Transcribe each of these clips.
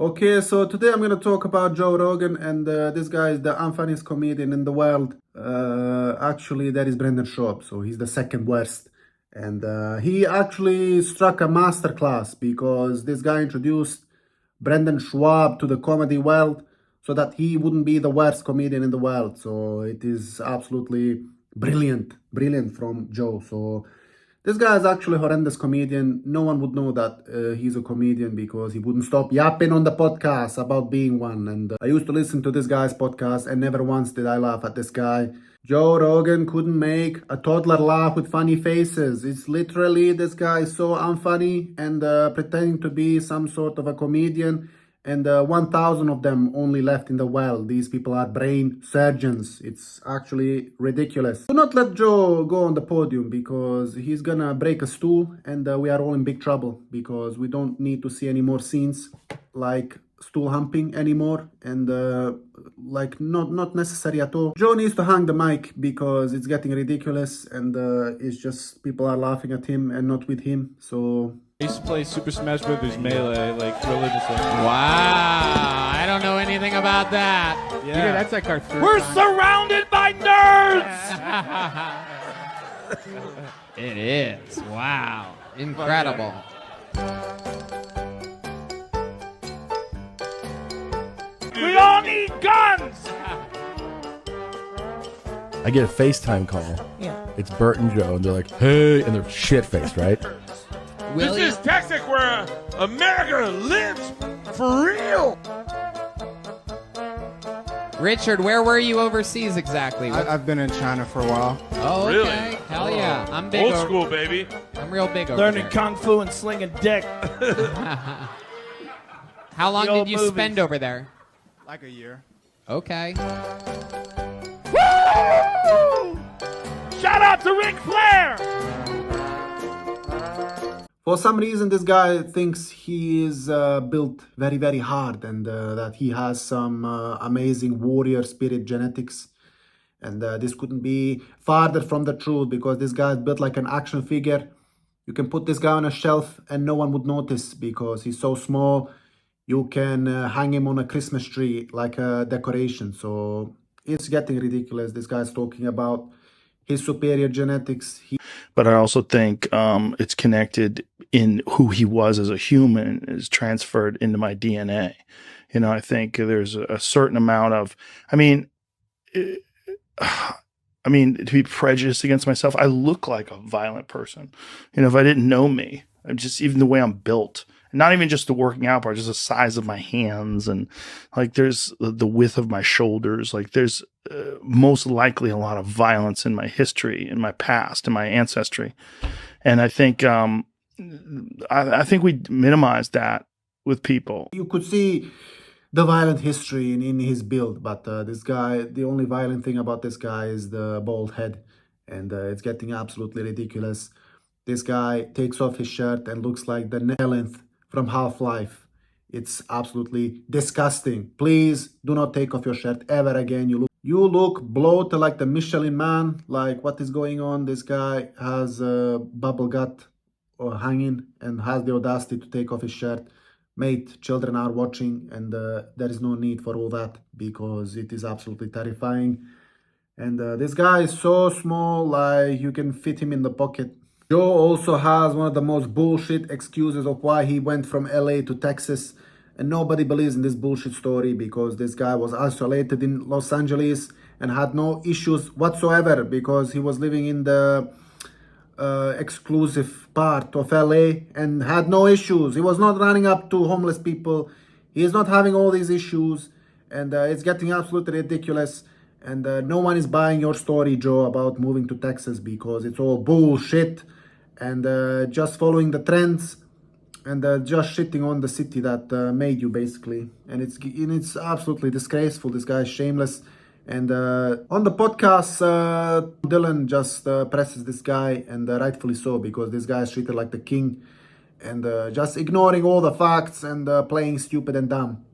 Okay, so today I'm going to talk about Joe Rogan, and this guy is the unfunniest comedian in the world. Actually, that is Brendan Schaub, so he's the second worst. And he actually struck a masterclass because this guy introduced Brendan Schwab to the comedy world so that he wouldn't be the worst comedian in the world. So it is absolutely brilliant, brilliant from Joe. So this guy is actually a horrendous comedian. No one would know that he's a comedian because he wouldn't stop yapping on the podcast about being one. And I used to listen to this guy's podcast and never once did I laugh at this guy. Joe Rogan couldn't make a toddler laugh with funny faces. It's literally this guy is so unfunny and pretending to be some sort of a comedian, and 1,000 of them only left in the world. These people are brain surgeons. It's actually ridiculous. Do not let Joe go on the podium because he's gonna break a stool, and we are all in big trouble because we don't need to see any more scenes like stool humping anymore, and like not necessary at all. Joe needs to hang the mic because it's getting ridiculous, and it's just people are laughing at him and not with him. So I used to play Super Smash Bros. Melee like religiously. Wow, I don't know anything about that. Yeah, Dude, that's like our third we're time. surrounded by nerds. It is. Wow. Incredible. We all need guns. I get a FaceTime call. Yeah. It's Bert and Joe, and they're like, hey, and they're shit-faced, right? This is Texas where America lives for real. Richard, where were you overseas exactly? I've been in China for a while. Oh, okay. Really? Hell yeah. I'm big. Old school, baby. I'm real big over Learning there. kung fu and slinging dick. How long The did old you movies. spend over there? Like a year. Okay. Woo! Shout out to Ric Flair. for some reason, this guy thinks he is built very, very hard, and that he has some amazing warrior spirit genetics. And this couldn't be farther from the truth because this guy is built like an action figure. You can put this guy on a shelf and no one would notice because he's so small. You can hang him on a Christmas tree like a decoration. So it's getting ridiculous. This guy's talking about his superior genetics. But I also think it's connected in who he was as a human is transferred into my DNA. You know, I think there's a certain amount of, to be prejudiced against myself. I look like a violent person. You know, if I didn't know me, I'm just even the way I'm built. Not even just the working out part, just the size of my hands and like there's the width of my shoulders. Like there's most likely a lot of violence in my history, in my past, in my ancestry. And I think I think we minimize that with people. You could see the violent history in his build, but this guy, the only violent thing about this guy is the bald head, and it's getting absolutely ridiculous. This guy takes off his shirt and looks like the Nellith from Half-Life. It's absolutely disgusting. Please do not take off your shirt ever again. You look bloated like the Michelin Man. Like, what is going on? This guy has a bubble gut or hanging and has the audacity to take off his shirt. Mate, children are watching, and there is no need for all that because it is absolutely terrifying. And this guy is so small, like you can fit him in the pocket. Joe also has one of the most bullshit excuses of why he went from LA to Texas, and nobody believes in this bullshit story because this guy was isolated in Los Angeles and had no issues whatsoever because he was living in the exclusive part of LA and had no issues. He was not running up to homeless people. He is not having all these issues, and it's getting absolutely ridiculous. And no one is buying your story, Joe, about moving to Texas because it's all bullshit and just following the trends and just shitting on the city that made you, basically. And it's absolutely disgraceful. This guy is shameless. And on the podcast, Dylan just presses this guy, and rightfully so, because this guy is treated like the king and just ignoring all the facts and playing stupid and dumb.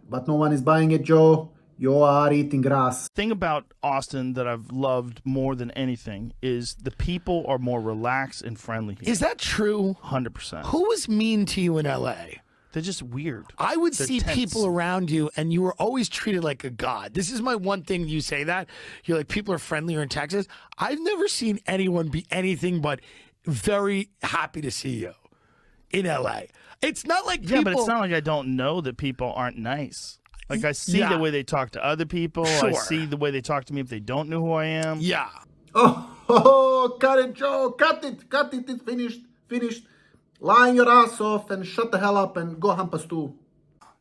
But no one is buying it, Joe. You are eating grass. The thing about Austin that I've loved more than anything is the people are more relaxed and friendly here. Is that true? 100%. Who was mean to you in LA? They're just weird. I would They're see tense. people around you, and you were always treated like a god. This is my one thing. You say that you're like people are friendlier in Texas. I've never seen anyone be anything but very happy to see you in LA. It's not like people. Yeah, but it's not like I don't know that people aren't nice. Like I see the way they talk to other people. Sure. I see the way they talk to me if they don't know who I am. Yeah. Oh, cut it, Joe. Cut it. It's finished. Line your ass off and shut the hell up and go hump a stool.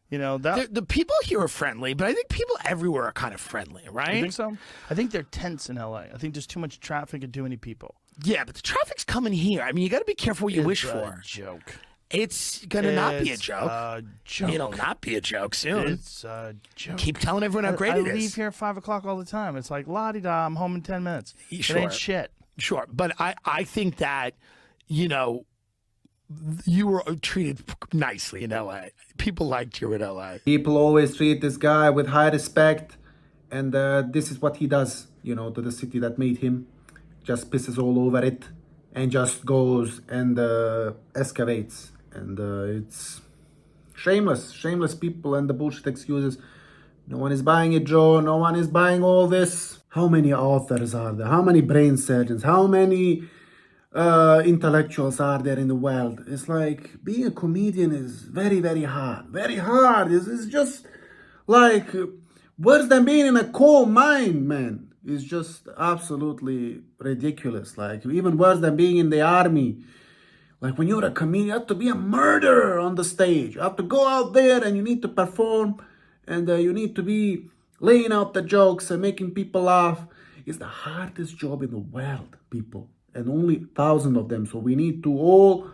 You know that. The people here are friendly, but I think people everywhere are kind of friendly, right? You think so? I think they're tense in LA. I think there's too much traffic and too many people. Yeah, but the traffic's coming here. I mean, you got to be careful what you wish for. Joke. It's gonna not be a joke. Joke. It'll not be a joke soon. It's a joke. Keep telling everyone how great I it is. leave here at 5 o'clock all the time. It's like la-di-da, I'm home in 10 minutes. Sure. It ain't shit. Sure, but I think that, you know, you were treated nicely in LA. People liked you in LA. People always treat this guy with high respect, and this is what he does, you know, to the city that made him. Just pisses all over it and just goes and excavates. And it's shameless people and the bullshit excuses. No one is buying it, Joe. No one is buying all this. How many authors are there? How many brain surgeons? How many intellectuals are there in the world? It's like being a comedian is very, very hard. Very hard. It's just like worse than being in a coal mine, man. It's just absolutely ridiculous. Like even worse than being in the army. Like when you're a comedian, you have to be a murderer on the stage. You have to go out there and you need to perform, and you need to be laying out the jokes and making people laugh. It's the hardest job in the world, people, and only 1,000 of them. So we need to all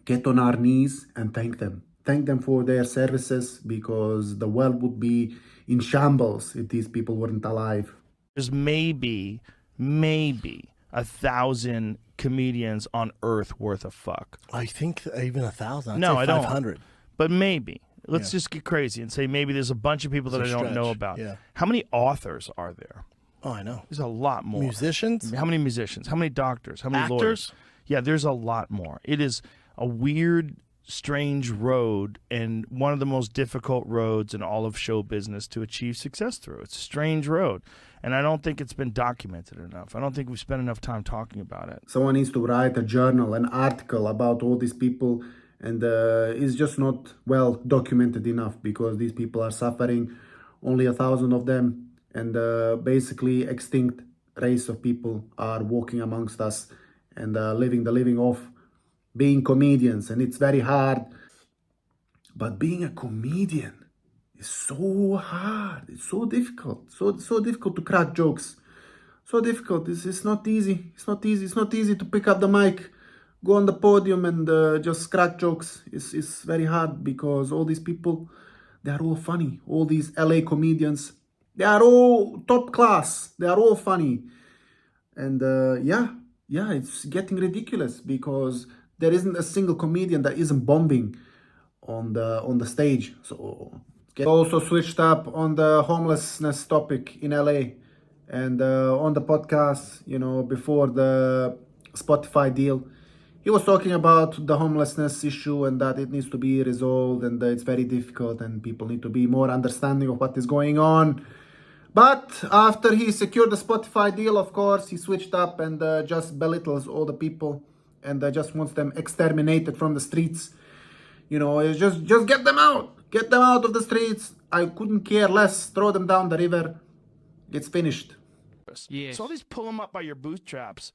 get on our knees and thank them. Thank them for their services, because the world would be in shambles if these people weren't alive. There's maybe 1,000 comedians on Earth worth of fuck. I think even 1,000. No, I don't. 500. But maybe. Let's just get crazy and say maybe there's a bunch of people that I don't know about. Yeah. How many authors are there? Oh, I know. There's a lot more. Musicians? How many musicians? How many doctors? How many Actors? lawyers? Yeah, there's a lot more. It is a weird, strange road, and one of the most difficult roads in all of show business to achieve success through. It's a strange road, and I don't think it's been documented enough. I don't think we've spent enough time talking about it. Someone needs to write a journal, an article about all these people, and it's just not well documented enough, because these people are suffering, only 1,000 of them, and basically extinct race of people are walking amongst us and living the living off being comedians, and it's very hard. But being a comedian is so hard. It's so difficult. So difficult to crack jokes. So difficult. It's not easy. It's not easy to pick up the mic, go on the podium and just crack jokes. It's very hard, because all these people, they are all funny. All these LA comedians, they are all top class. They are all funny. And yeah, it's getting ridiculous, because there isn't a single comedian that isn't bombing on the stage. So get also switched up on the homelessness topic in LA, and on the podcast, you know, before the Spotify deal, he was talking about the homelessness issue and that it needs to be resolved, and it's very difficult and people need to be more understanding of what is going on. But after he secured the Spotify deal, of course, he switched up and just belittles all the people, and just wants them exterminated from the streets. You know, it's just get them out of the streets. I couldn't care less. Throw them down the river. It's finished. Yes. So all these pull them up by your bootstraps.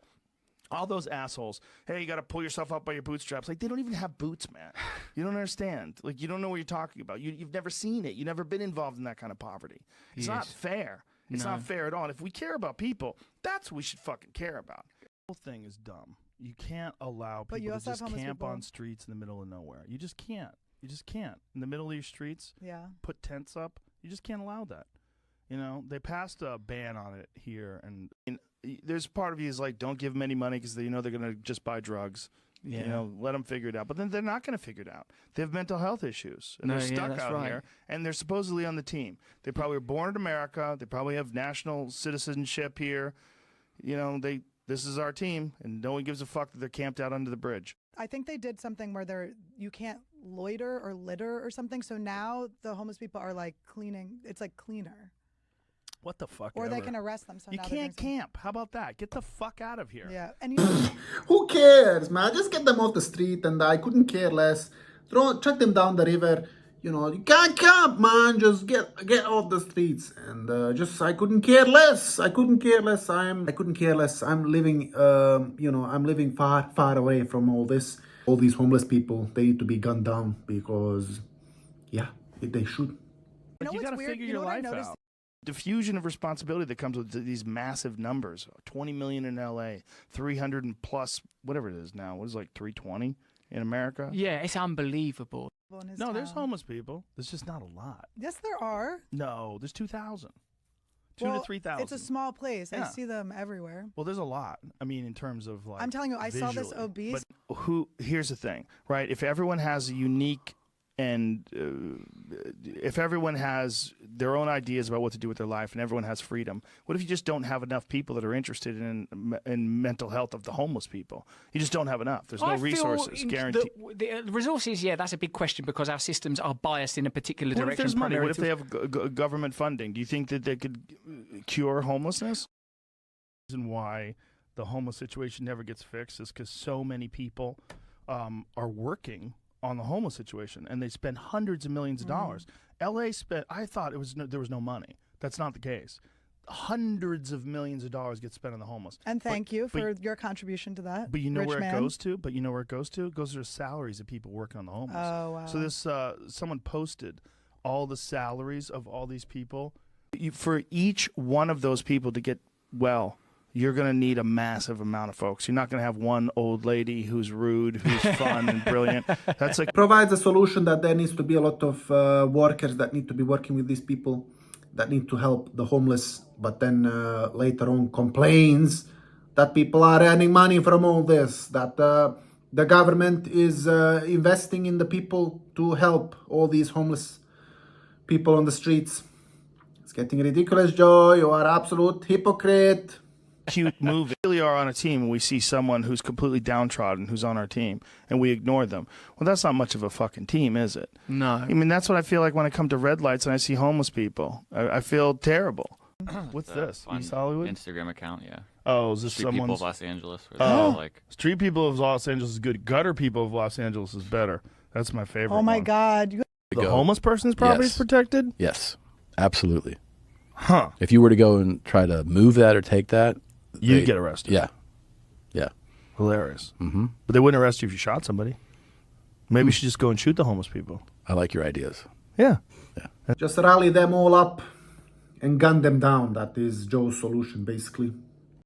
All those assholes. Hey, you got to pull yourself up by your bootstraps. Like, they don't even have boots, man. You don't understand. Like, you don't know what you're talking about. You've never seen it. You've never been involved in that kind of poverty. It's not fair. It's not fair at all. And if we care about people, that's what we should fucking care about. The whole thing is dumb. You can't allow people to just camp on streets in the middle of nowhere. You just can't. You just can't. In the middle of your streets, put tents up. You just can't allow that. You know, they passed a ban on it here, and there's part of you is like, don't give them any money because you know they're going to just buy drugs. Yeah. You know, let them figure it out. But then they're not going to figure it out. They have mental health issues, and they're stuck out here, and they're supposedly on the team. They probably were born in America. They probably have national citizenship here. You know, this is our team, and no one gives a fuck that they're camped out under the bridge. I think they did something where you can't loiter or litter or something. So now the homeless people are like cleaning. It's like cleaner. What the fuck? Or ever. they can arrest them. So You now they're can't doing camp. How about that? Get the fuck out of here. yeah, and you know, Who cares, man? Just get them off the street, and I couldn't care less. Chuck them down the river. You know, you can't camp, man. Just get off the streets, and I couldn't care less. I couldn't care less. I couldn't care less. I'm living, I'm living far away from all this. All these homeless people, they need to be gunned down because, yeah, they should. you know You what's gotta weird? figure You know your what I life noticed? out. Diffusion of responsibility that comes with these massive numbers. 20 million in LA, 300 and plus, whatever it is now. What is it, like 320 in America? Yeah, it's unbelievable. In his No, there's town. homeless people. There's just not a lot. Yes, there are. No, there's 2,000. 2 Well, to 3,000. It's a small place. I Yeah. see them everywhere. Well, there's a lot. I mean, in terms of like. I'm telling you, I saw this visually. obese. But here's the thing, right? If everyone has a unique and if everyone has their own ideas about what to do with their life and everyone has freedom, what if you just don't have enough people that are interested in mental health of the homeless people? You just don't have enough. There's no resources guaranteed. The resources, yeah, that's a big question because our systems are biased in a particular What if direction. there's money? What if primarily they have government funding? Do you think that they could cure homelessness? The reason why the homeless situation never gets fixed is because so many people are working on the homeless situation, and they spend hundreds of millions of dollars. LA spent. I thought there was no money. That's not the case. Hundreds of millions of dollars get spent on the homeless. And thank you for your contribution to that. But you know rich where man. it goes to? But you know where it goes to? It goes to the salaries of people working on the homeless. Oh, wow. So this someone posted all the salaries of all these people. For each one of those people to get well, you're going to need a massive amount of folks. You're not going to have one old lady who's rude, who's fun and brilliant. That's like Provides a solution that there needs to be a lot of workers that need to be working with these people, that need to help the homeless, but then later on complains that people are earning money from all this, that the government is investing in the people to help all these homeless people on the streets. It's getting ridiculous, Joe. You are absolute hypocrite. cute move. We really are on a team and we see someone who's completely downtrodden who's on our team and we ignore them. Well, that's not much of a fucking team, is it? No. I mean, that's what I feel like when I come to red lights and I see homeless people. I feel terrible. What's this? East Hollywood? Instagram account, yeah. Oh, is this Street someone's... People of Los Angeles. Oh, Street People of Los Angeles is good. Gutter People of Los Angeles is better. That's my favorite Oh my one. God. The homeless person's property is protected? Yes, absolutely. Huh. If you were to go and try to move that or take that, You'd get arrested. Yeah. Yeah. Hilarious. Mm-hmm. But they wouldn't arrest you if you shot somebody. Maybe you should just go and shoot the homeless people. I like your ideas. Yeah. Just rally them all up and gun them down. That is Joe's solution, basically.